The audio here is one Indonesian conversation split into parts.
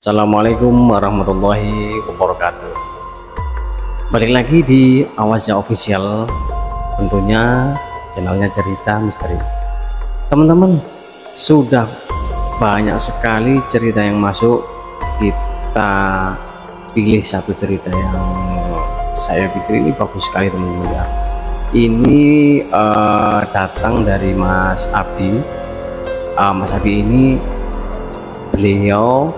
Assalamualaikum warahmatullahi wabarakatuh. Balik lagi di Awazza Official, tentunya channelnya cerita misteri. Teman-teman, sudah banyak sekali cerita yang masuk. Kita pilih satu cerita yang saya pikir ini bagus sekali teman-teman ya. Ini datang dari Mas Abi. Mas Abi ini beliau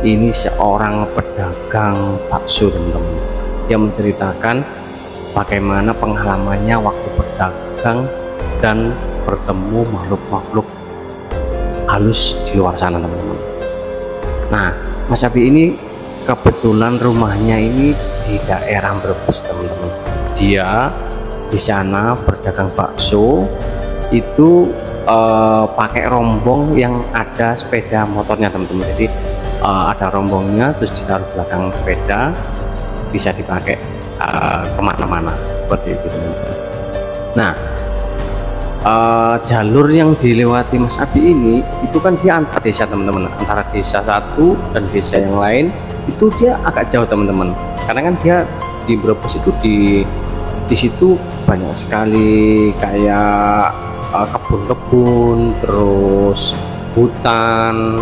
ini seorang pedagang bakso teman-teman. Dia menceritakan bagaimana pengalamannya waktu berdagang dan bertemu makhluk-makhluk halus di luar sana teman-teman. Nah, Mas Abi ini kebetulan rumahnya ini di daerah Brebes teman-teman. Dia di sana berdagang bakso itu pakai rombong yang ada sepeda motornya teman-teman. Jadi ada rombongnya terus ditaruh belakang sepeda, bisa dipakai kemana-mana seperti itu teman-teman. Nah, jalur yang dilewati Mas Abi ini itu kan dia antar desa teman-teman, antara desa satu dan desa yang lain itu dia agak jauh teman-teman, karena kan dia di Brebes itu di situ banyak sekali kayak kebun-kebun, terus hutan,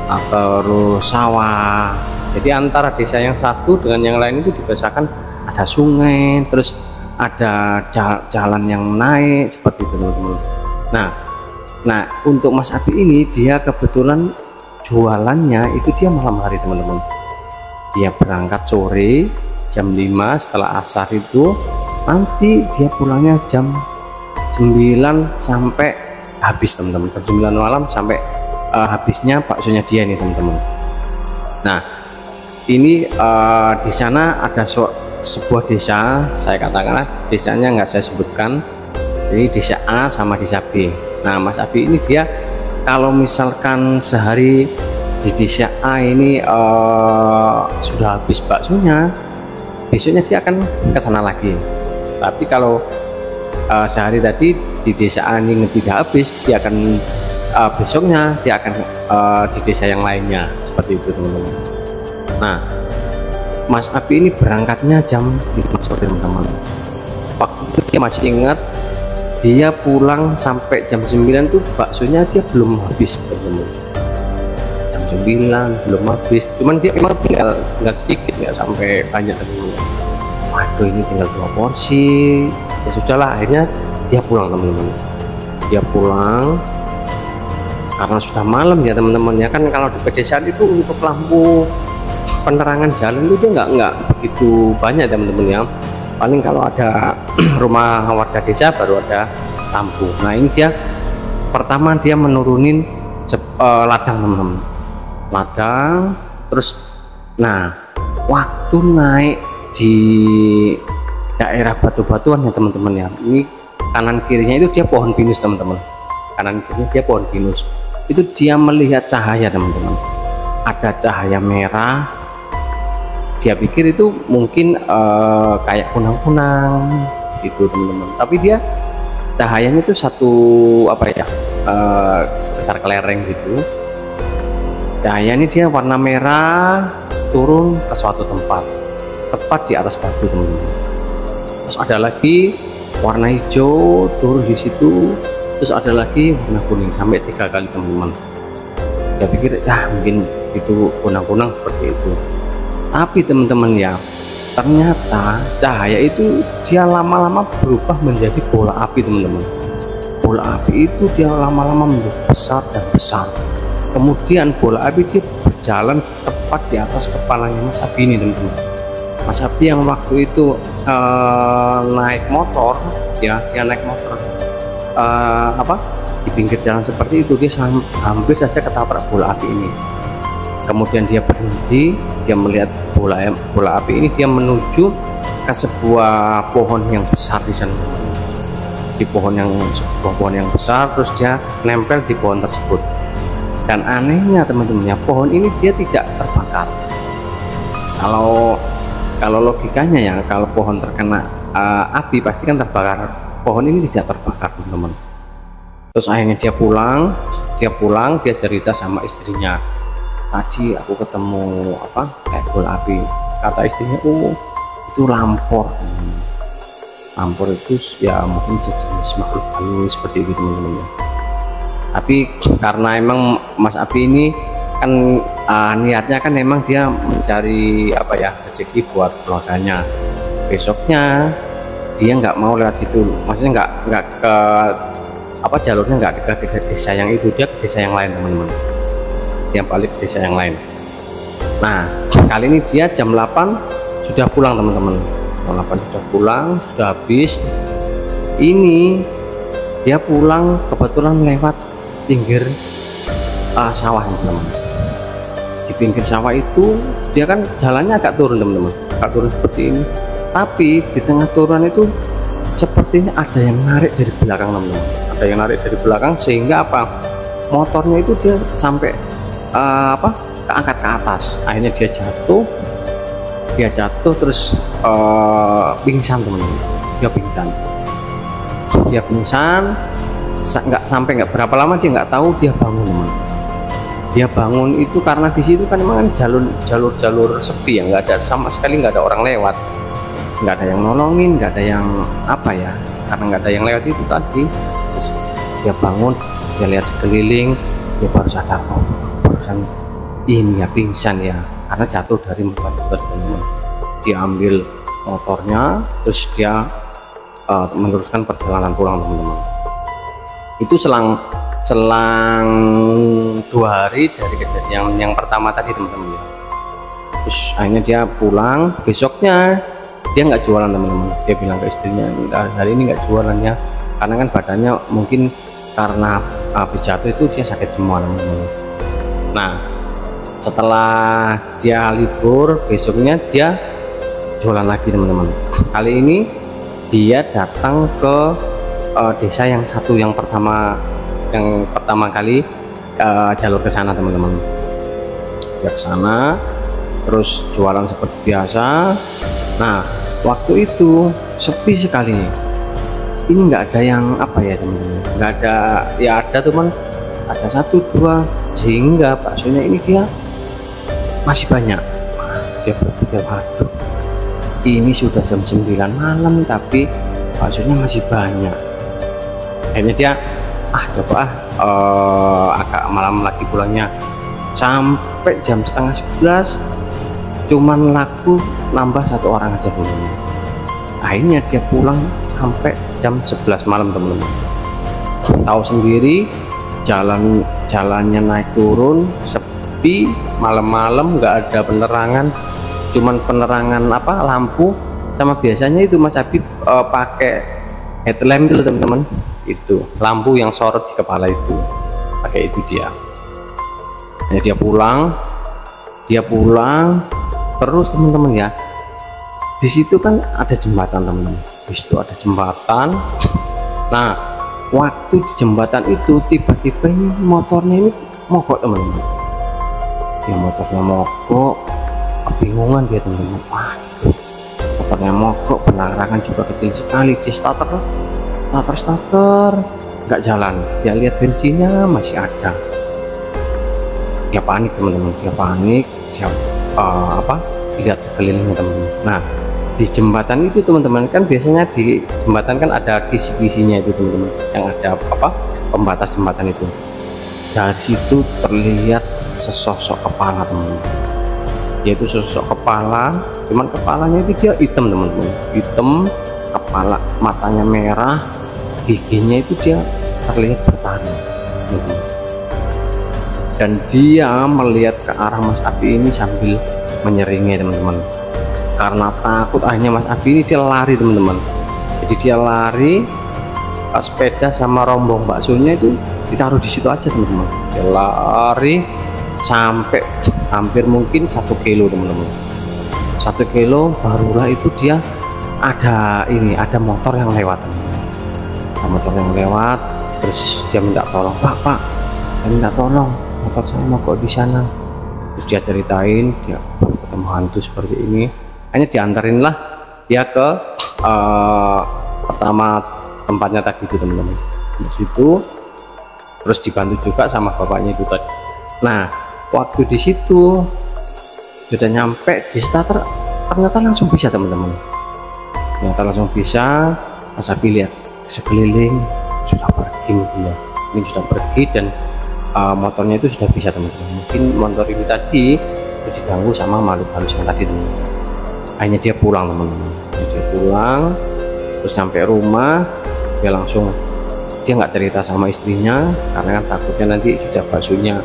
atau sawah. Jadi antara desa yang satu dengan yang lain itu dibiasakan ada sungai, terus ada jalan yang naik seperti itu teman-teman. Nah untuk Mas Abi ini dia kebetulan jualannya itu dia malam hari teman-teman. Dia berangkat sore jam 5 setelah asar itu, nanti dia pulangnya jam 9 sampai habis teman-teman, jam 9 malam sampai habisnya baksonya dia ini teman-teman. Nah ini di sana ada sebuah desa, saya katakanlah desanya nggak saya sebutkan, ini desa A sama desa B. Nah Mas Abi ini dia kalau misalkan sehari di desa A ini sudah habis baksonya, besoknya dia akan ke sana lagi. Tapi kalau sehari tadi di desa A ini tidak habis, dia akan besoknya dia akan di desa yang lainnya seperti itu teman-teman. Nah Mas Abi ini berangkatnya jam 5 sore teman-teman. Waktu itu dia masih ingat, dia pulang sampai jam 9 tuh baksonya dia belum habis teman-teman. Jam 9 belum habis, cuman dia emang tinggal sedikit, nggak sampai banyak teman-teman. Waduh ini tinggal 2 porsi, ya sudahlah, akhirnya dia pulang teman-teman. Dia pulang karena sudah malam ya teman-teman ya, kan kalau di pedesaan itu untuk lampu penerangan jalan itu dia nggak begitu banyak teman-teman ya, paling kalau ada rumah warga desa baru ada lampu. Nah ini dia pertama dia menurunin ladang teman-teman, ladang, terus nah waktu naik di daerah batu-batuan ya teman-teman ya, ini kanan kirinya itu dia pohon pinus teman-teman, kanan kirinya dia pohon pinus. Itu dia melihat cahaya teman-teman, ada cahaya merah. Dia pikir itu mungkin kayak kunang-kunang gitu teman-teman, tapi dia cahayanya itu satu apa ya, sebesar kelereng gitu. Cahayanya dia warna merah, turun ke suatu tempat tepat di atas batu teman-teman. Terus ada lagi warna hijau turun di situ, terus ada lagi warna kuning, sampai 3 kali teman-teman. Dia pikir mungkin itu kunang-kunang seperti itu. Tapi teman-teman ya, ternyata cahaya itu dia lama-lama berubah menjadi bola api teman-teman. Bola api itu dia lama-lama menjadi besar dan besar. Kemudian bola api dia berjalan tepat di atas kepalanya Mas Abi ini teman-teman. Mas Abi yang waktu itu naik motor ya, dia naik motor di pinggir jalan seperti itu, dia hampir saja ketabrak bola api ini. Kemudian dia berhenti, dia melihat bola api ini, dia menuju ke sebuah pohon yang besar di sana. Di sebuah pohon yang besar, terus dia nempel di pohon tersebut. Dan anehnya teman-teman ya, pohon ini dia tidak terbakar. Kalau logikanya ya, kalau pohon terkena api pasti kan terbakar. Pohon ini tidak terbakar teman-teman. Terus akhirnya dia pulang, dia cerita sama istrinya, tadi aku ketemu apa kayak bola api. Kata istrinya, oh itu lampor. Lampor itu ya mungkin sejenis makhluk halus seperti itu teman-teman. Tapi karena emang Mas Abi ini kan niatnya kan memang dia mencari apa ya, rezeki buat keluarganya. Besoknya dia nggak mau lewat situ, maksudnya nggak ke apa, jalurnya nggak ke desa yang itu, dia ke desa yang lain teman-teman. Dia balik ke desa yang lain. Nah kali ini dia jam 8 sudah pulang teman-teman. Jam 8 sudah pulang, sudah habis. Ini dia pulang kebetulan lewat pinggir sawah teman-teman. Di pinggir sawah itu dia kan jalannya agak turun teman-teman, agak turun seperti ini. Tapi di tengah turunan itu sepertinya ada yang narik dari belakang teman-teman. Ada yang narik dari belakang sehingga apa, motornya itu dia sampai apa, keangkat ke atas. Akhirnya dia jatuh terus pingsan teman-teman. Dia pingsan nggak berapa lama, dia nggak tahu dia bangun teman. Dia bangun itu karena di situ kan memang jalur sepi ya, nggak ada sama sekali, nggak ada orang lewat, nggak ada yang nolongin, nggak ada yang apa ya, karena nggak ada yang lewat itu tadi. Terus dia bangun, dia lihat sekeliling, dia baru sadar, oh barusan ini ya pingsan ya, karena jatuh dari motor teman-teman. Dia ambil motornya, terus dia meneruskan perjalanan pulang teman-teman. Itu selang 2 hari dari kejadian yang pertama tadi teman-teman ya. Terus akhirnya dia pulang. Besoknya dia nggak jualan teman-teman. Dia bilang ke istrinya, hari ini nggak jualannya karena kan badannya mungkin karena habis jatuh itu dia sakit semua teman-teman. Nah setelah dia libur, besoknya dia jualan lagi teman-teman. Kali ini dia datang ke desa yang pertama kali jalur ke sana teman-teman. Dia ke sana terus jualan seperti biasa. Nah waktu itu sepi sekali, ini nggak ada yang apa ya teman-teman, nggak ada ya, ada teman, ada 1-2, sehingga baksonya ini dia masih banyak. Dia berpikir, waduh ini sudah jam 9 malam tapi baksonya masih banyak. Akhirnya dia coba agak malam lagi pulangnya, sampai jam setengah 11 cuman laku nambah 1 orang aja teman-teman. Akhirnya dia pulang sampai jam 11 malam teman-teman. Tahu sendiri jalannya naik turun sepi, malam-malam nggak ada penerangan, cuman penerangan apa, lampu sama biasanya itu Mas Habib pakai headlamp itu teman-teman, itu lampu yang sorot di kepala itu, pakai itu dia. Nah, dia pulang terus teman-teman ya. Di situ kan ada jembatan teman-teman, di situ ada jembatan. Nah waktu di jembatan itu tiba-tiba ini motornya ini mogok teman-teman. Ya motornya mogok, kebingungan dia teman-teman. Motornya mogok, penerangan juga kecil sekali, di starter nggak jalan. Dia lihat bensinnya masih ada, dia panik teman-teman. Dia lihat sekelilingnya teman-teman. Nah di jembatan itu teman-teman, kan biasanya di jembatan kan ada kisi-kisinya itu teman-teman, yang ada apa, pembatas jembatan itu. Dari situ terlihat sesosok kepala teman-teman, yaitu sosok kepala, cuman kepalanya itu dia hitam teman-teman, hitam, kepala matanya merah, giginya itu dia terlihat bertaring teman-teman. Dan dia melihat ke arah Mas Abi ini sambil menyeringai teman-teman. Karena takut akhirnya Mas Abi ini dia lari teman-teman. Jadi dia lari, sepeda sama rombong baksonya itu ditaruh di situ aja teman-teman. Dia lari sampai hampir mungkin 1 kilo teman-teman. 1 kilo barulah itu dia ada motor yang lewat teman-teman. Ada motor yang lewat, terus dia minta tolong, Pak, saya minta tolong, motor saya mogok di sana. Terus dia ceritain dia ketemu hantu seperti ini. Hanya diantarin lah dia ke pertama tempatnya tadi itu teman-teman. Di situ terus dibantu juga sama bapaknya itu tadi. Nah waktu di situ sudah nyampe di starter, ternyata langsung bisa teman-teman, ternyata langsung bisa. Mas Abi lihat sekeliling sudah pergi dia, ini sudah pergi, dan motornya itu sudah bisa teman-teman. Mungkin motor ini tadi itu diganggu sama makhluk halus yang tadi teman-teman. Akhirnya dia pulang teman-teman, dia pulang, terus sampai rumah dia langsung, dia nggak cerita sama istrinya karena kan takutnya nanti sudah baksonya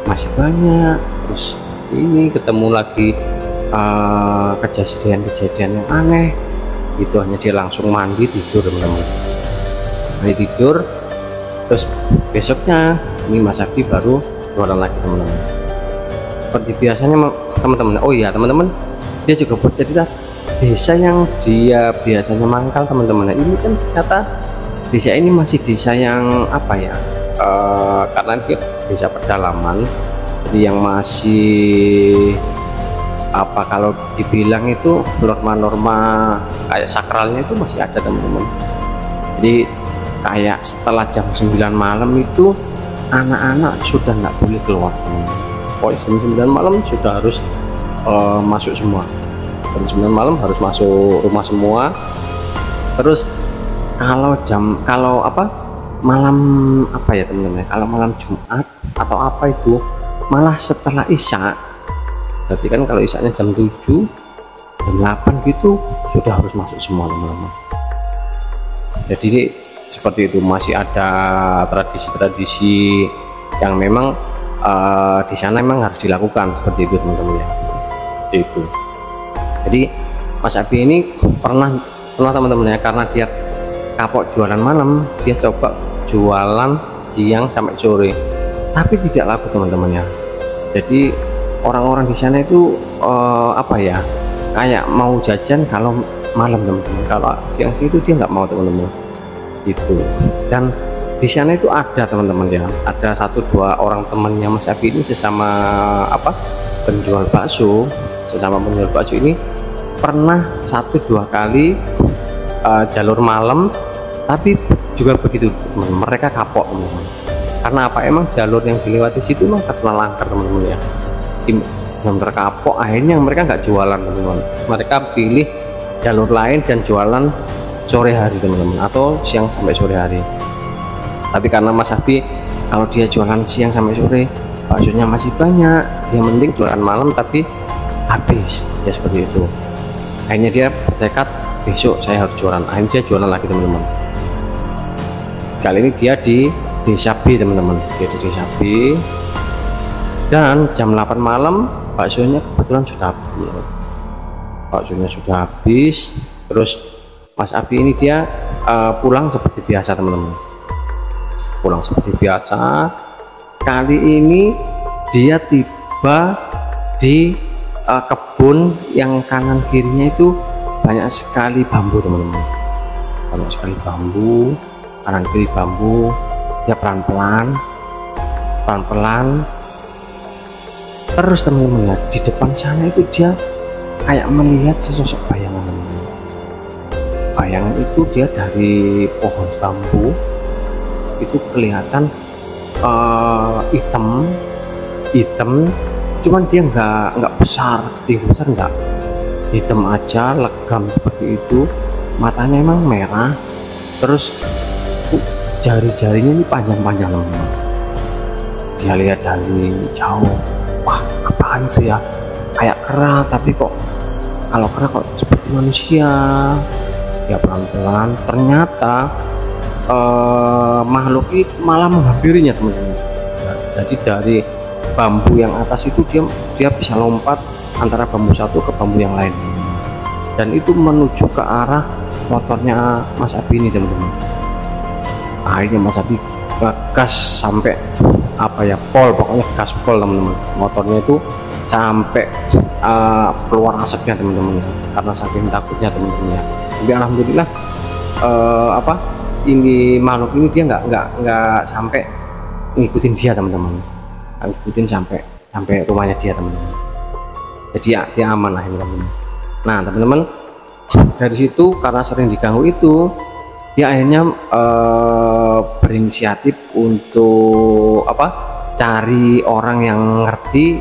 masih banyak, terus ini ketemu lagi kejadian-kejadian yang aneh itu. Hanya dia langsung mandi tidur teman-teman, mandi tidur. Terus besoknya ini Mas Abi baru jualan lagi teman-teman, seperti biasanya teman-teman. Oh iya teman-teman, dia juga bercerita desa yang dia biasanya mangkal teman-teman. Nah, ini kan ternyata desa ini masih desa yang apa ya, karena dia desa pedalaman, jadi yang masih apa, kalau dibilang itu norma-norma kayak sakralnya itu masih ada teman-teman. Jadi kayak setelah jam 9 malam itu anak-anak sudah nggak boleh keluar teman-teman. Pokoknya jam 9 malam sudah harus masuk semua, jam 9 malam harus masuk rumah semua. Terus kalau malam apa ya teman-teman, kalau malam Jumat atau apa itu malah setelah Isya, berarti kan kalau Isyanya jam 7 jam 8 gitu sudah harus masuk semua teman-teman. Jadi seperti itu, masih ada tradisi-tradisi yang memang di sana memang harus dilakukan seperti itu teman-teman ya. Seperti itu. Jadi Mas Abi ini pernah teman-teman ya, karena dia kapok jualan malam, dia coba jualan siang sampai sore, tapi tidak laku teman-teman ya. Jadi orang-orang di sana itu apa ya, kayak mau jajan kalau malam teman-teman, kalau siang itu dia nggak mau teman-teman itu. Dan di sana itu ada teman-teman ya, ada 1-2 orang temannya Mas Abi ini sesama penjual bakso, ini pernah 1-2 kali jalur malam, tapi juga begitu teman-teman, mereka kapok teman-teman. Karena apa, emang jalur yang dilewati situ memang terkenal angker teman-teman ya, benar kapok. Akhirnya mereka nggak jualan teman-teman, mereka pilih jalur lain dan jualan sore hari teman-teman, atau siang sampai sore hari. Tapi karena Mas Abi kalau dia jualan siang sampai sore baksonya masih banyak, dia mending jualan malam tapi habis ya, seperti itu. Akhirnya dia bertekad, besok saya harus jualan. Akhirnya dia jualan lagi teman-teman. Kali ini dia di Desa B teman-teman, dia di Desa B, dan jam 8 malam baksonya kebetulan sudah habis. Baksonya sudah habis. Terus Mas Abi ini dia pulang seperti biasa teman-teman, pulang seperti biasa. Kali ini dia tiba di kebun yang kanan kirinya itu banyak sekali bambu teman-teman, banyak sekali bambu, kanan kiri bambu. Dia pelan-pelan terus teman-teman ya, di depan sana itu dia kayak melihat sesosok bayangan teman-teman. Bayangan itu dia dari pohon bambu itu kelihatan hitam, cuman dia nggak besar, tinggi besar nggak, hitam aja, legam seperti itu. Matanya emang merah, terus jari-jarinya ini panjang-panjang teman-teman. Dia lihat dari jauh, wah apaan itu ya, kayak kera, tapi kok kalau kera kok seperti manusia. Ya pelan-pelan, ternyata makhluk itu malah menghampirinya teman-teman. Jadi dari bambu yang atas itu dia bisa lompat antara bambu satu ke bambu yang lain, dan itu menuju ke arah motornya Mas Abi ini teman-teman. Akhirnya Mas Abi gas sampai pol, pokoknya gas pol teman-teman. Motornya itu sampai keluar asapnya teman-teman, karena saking takutnya teman-teman ya. Tapi alhamdulillah ini makhluk ini dia nggak sampai ngikutin dia teman-teman, ngikutin sampai rumahnya dia teman-teman. Jadi ya, dia aman lah ini teman-teman. Nah teman-teman, dari situ karena sering diganggu itu, dia akhirnya berinisiatif untuk cari orang yang ngerti,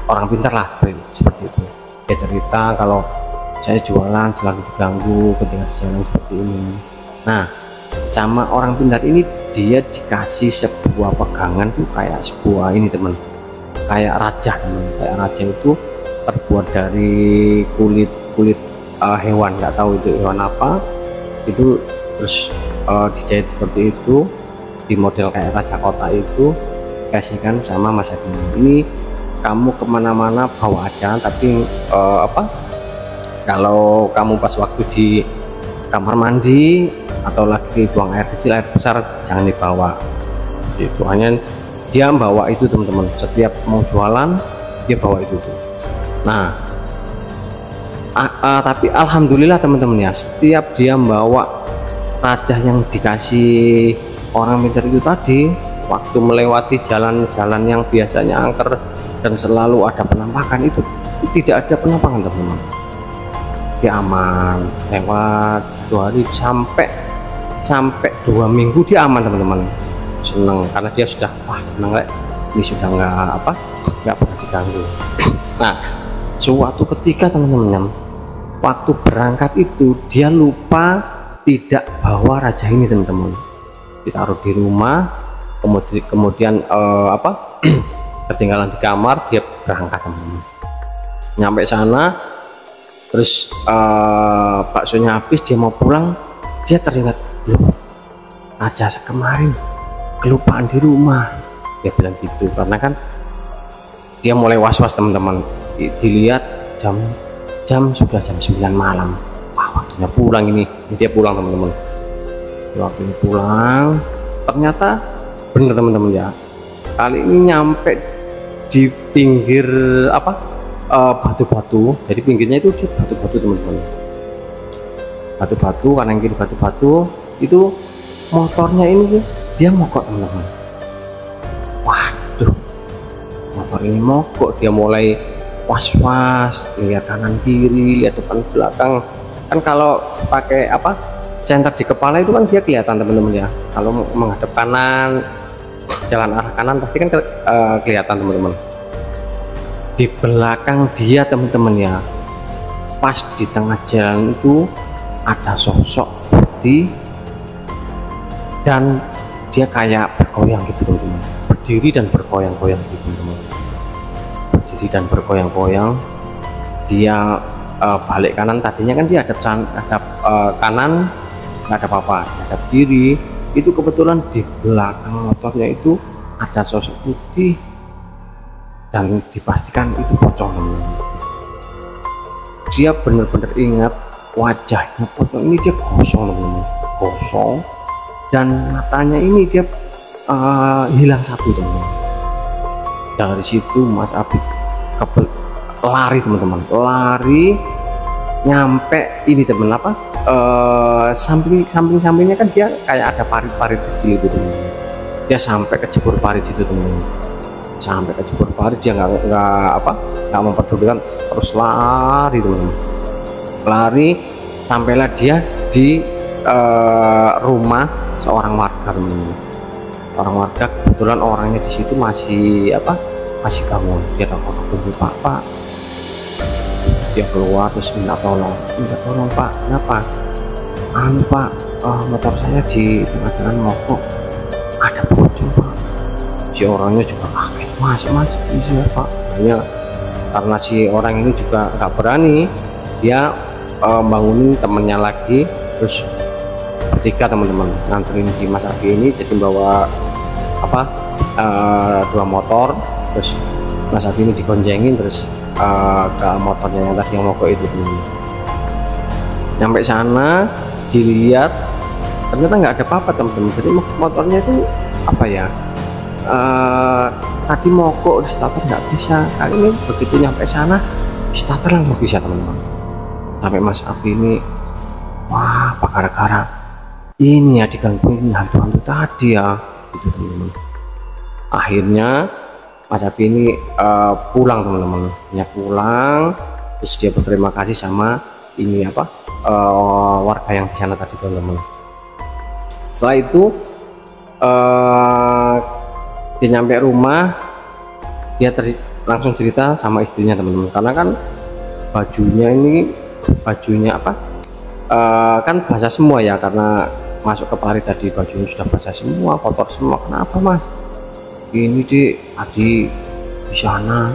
orang pintar lah seperti itu. Dia cerita kalau saya jualan selalu diganggu ketika di jalan seperti ini. Nah, sama orang pintar ini dia dikasih sebuah pegangan tuh kayak sebuah ini teman, kayak raja teman. Kayak raja itu terbuat dari kulit hewan, nggak tahu itu hewan apa itu, terus dijahit seperti itu di model kayak raja kota itu, kasihkan sama Mas Adi. Ini kamu kemana-mana bawa aja, tapi kalau kamu pas waktu di kamar mandi atau lagi buang air kecil, air besar, jangan dibawa. Itu hanya dia bawa itu teman-teman, setiap mau jualan dia bawa itu tuh. Nah tapi alhamdulillah teman-teman ya, setiap dia bawa raja yang dikasih orang pintar itu tadi, waktu melewati jalan-jalan yang biasanya angker dan selalu ada penampakan, itu tidak ada penampakan teman-teman. Dia aman, lewat 1 hari sampai 2 minggu dia aman teman-teman. Seneng karena dia sudah seneng, ini sudah nggak pernah diganggu. Nah, suatu ketika teman-teman, waktu berangkat itu dia lupa tidak bawa raja ini teman-teman, ditaruh di rumah, kemudian ketinggalan di kamar. Dia berangkat teman-teman, nyampe sana terus baksonya habis, dia mau pulang, dia teringat, loh raja kemarin kelupaan di rumah, dia bilang gitu. Karena kan dia mulai was-was teman-teman, dilihat jam sudah jam 9 malam. Wah, waktunya pulang ini dia pulang teman-teman. Waktunya pulang, ternyata bener teman-teman ya, kali ini nyampe di pinggir batu-batu. Jadi pinggirnya itu dia batu-batu teman-teman, batu-batu kanan kiri, batu-batu. Itu motornya ini dia mogok teman-teman. Waduh, motor ini mogok. Dia mulai was-was, lihat kanan kiri, lihat depan belakang. Kan kalau pakai senter di kepala itu kan dia kelihatan teman-teman ya. Kalau menghadap kanan, jalan arah kanan pasti kan kelihatan teman-teman. Di belakang dia teman-teman ya, pas di tengah jalan itu ada sosok putih dan dia kayak bergoyang gitu teman-teman, berdiri dan bergoyang-goyang gitu teman-teman, berdiri dan bergoyang-goyang. Dia balik kanan, tadinya kan dia hadap kanan nggak ada apa-apa, hadap kiri itu kebetulan di belakang motornya itu ada sosok putih dan dipastikan itu pocong teman-teman. Dia benar-benar ingat wajahnya pocong ini, dia kosong teman-teman, kosong, dan matanya ini dia hilang satu teman-teman. Dari situ Mas Abi lari teman-teman, lari nyampe ini teman sampingnya kan dia kayak ada parit-parit kecil itu teman-teman. Dia sampai kejebur parit situ teman-teman, sampai kejebur parit. Dia nggak memperdulikan, terus lari teman-teman, lari sampailah dia di rumah seorang warga teman-teman. Orang warga kebetulan orangnya di situ masih bangun. Dia telepon, Pak, dia keluar terus minta tolong Pak, kenapa? Pak, motor saya di tengah jalan mogok, ada pocong Pak. Si orangnya juga kaget, mas bisa Pak. Hanya karena si orang ini juga nggak berani, dia bangunin temennya lagi, terus bertiga teman-teman nganterin si Mas Abi ini. Jadi bawa 2 motor, terus Mas Abi ini digonjengin terus ke motornya yang tadi yang mogok itu teman-teman. Nyampe sana dilihat ternyata nggak ada apa-apa teman-teman. Jadi motornya itu tadi mogok, di starter nggak bisa. Kali ini begitu nyampe sana di starter langsung bisa teman-teman. Sampai Mas Abi ini, wah, apa gara-gara ini ya digangguin hantu-hantu tadi ya gitu teman-teman. Akhirnya Mas Abi ini pulang teman-teman, pulang, terus dia berterima kasih sama ini warga yang di sana tadi teman-teman. Setelah itu dia nyampe rumah dia langsung cerita sama istrinya teman-teman, karena kan bajunya apa kan basah semua ya, karena masuk ke pari tadi bajunya sudah basah semua, kotor semua. Kenapa mas? Ini tadi di sana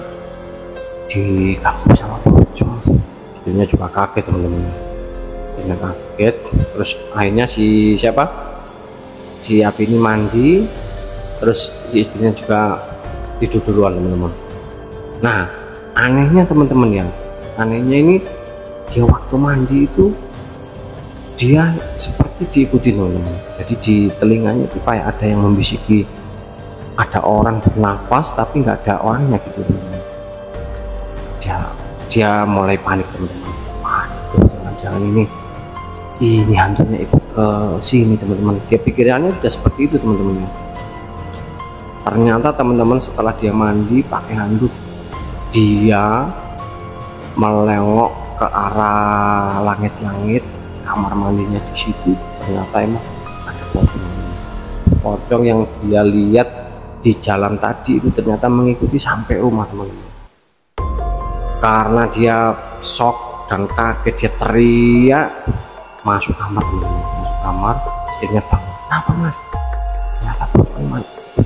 diganggu sama pocong. Istrinya juga kaget teman-teman, istrinya kaget. Terus akhirnya si Abi ini mandi, terus si istrinya juga tidur duluan teman-teman. Nah anehnya teman-teman ya, anehnya ini dia waktu mandi itu dia seperti diikuti teman-teman. Jadi di telinganya itu kayak ada yang membisiki, ada orang bernafas tapi nggak ada orangnya gitu teman-teman. Dia mulai panik teman-teman. Waduh, jangan-jangan ini hantunya ikut ke sini teman-teman. Dia pikirannya sudah seperti itu teman-teman. Ternyata teman-teman setelah dia mandi pakai handuk, dia melengok ke arah langit-langit kamar mandinya. Di situ ternyata emang ada pocong yang dia lihat di jalan tadi itu ternyata mengikuti sampai rumah teman-teman. Karena dia shock dan kaget, dia teriak masuk kamar teman-teman. Masuk kamar, istrinya bangun. Kenapa mas? Ternyata pocong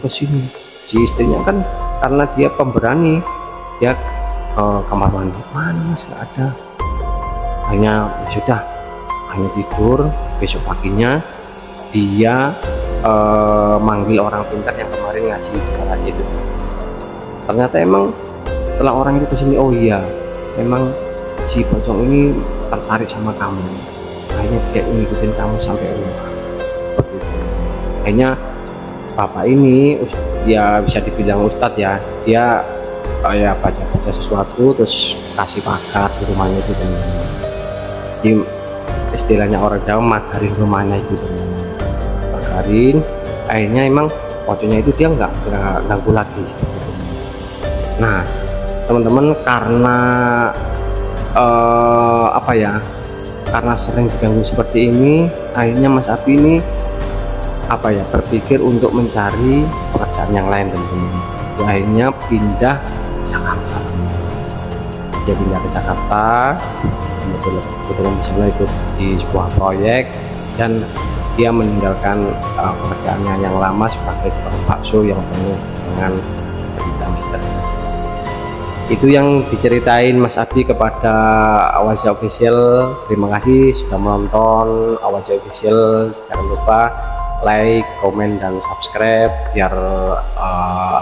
ke sini. Si istrinya kan karena dia pemberani, dia ke kamar mandi. Mana mas? Nggak ada. Akhirnya ya sudah, hanya tidur. Besok paginya dia manggil orang pintar yang kemarin ngasih deklarasi itu. Ternyata emang setelah orang itu kesini, oh iya memang si pocong ini tertarik sama kamu, akhirnya dia ngikutin kamu sampai rumah. Akhirnya bapak ini ya bisa dibilang ustadz ya, dia ya baca-baca sesuatu terus kasih pagar di rumahnya itu teman-teman. Di istilahnya orang Jawa magarin rumahnya itu teman-teman, magarin. Akhirnya emang pocongnya itu dia nggak ganggu lagi. Nah teman-teman, karena apa ya, karena sering diganggu seperti ini, akhirnya Mas Abi ini apa ya, berpikir untuk mencari pekerjaan yang lain teman-teman. Dia akhirnya pindah ke Jakarta. Dia pindah ke Jakarta, kebetulan di sana ikut di sebuah proyek, dan dia meninggalkan pekerjaannya yang lama sebagai tukang bakso yang penuh dengan cerita misteri. Itu yang diceritain Mas Abi kepada Awasya Official. Terima kasih sudah menonton Awasya Official. Jangan lupa like, komen, dan subscribe biar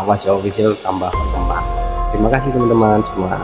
Awasya Official tambah berkembang. Terima kasih teman-teman semua.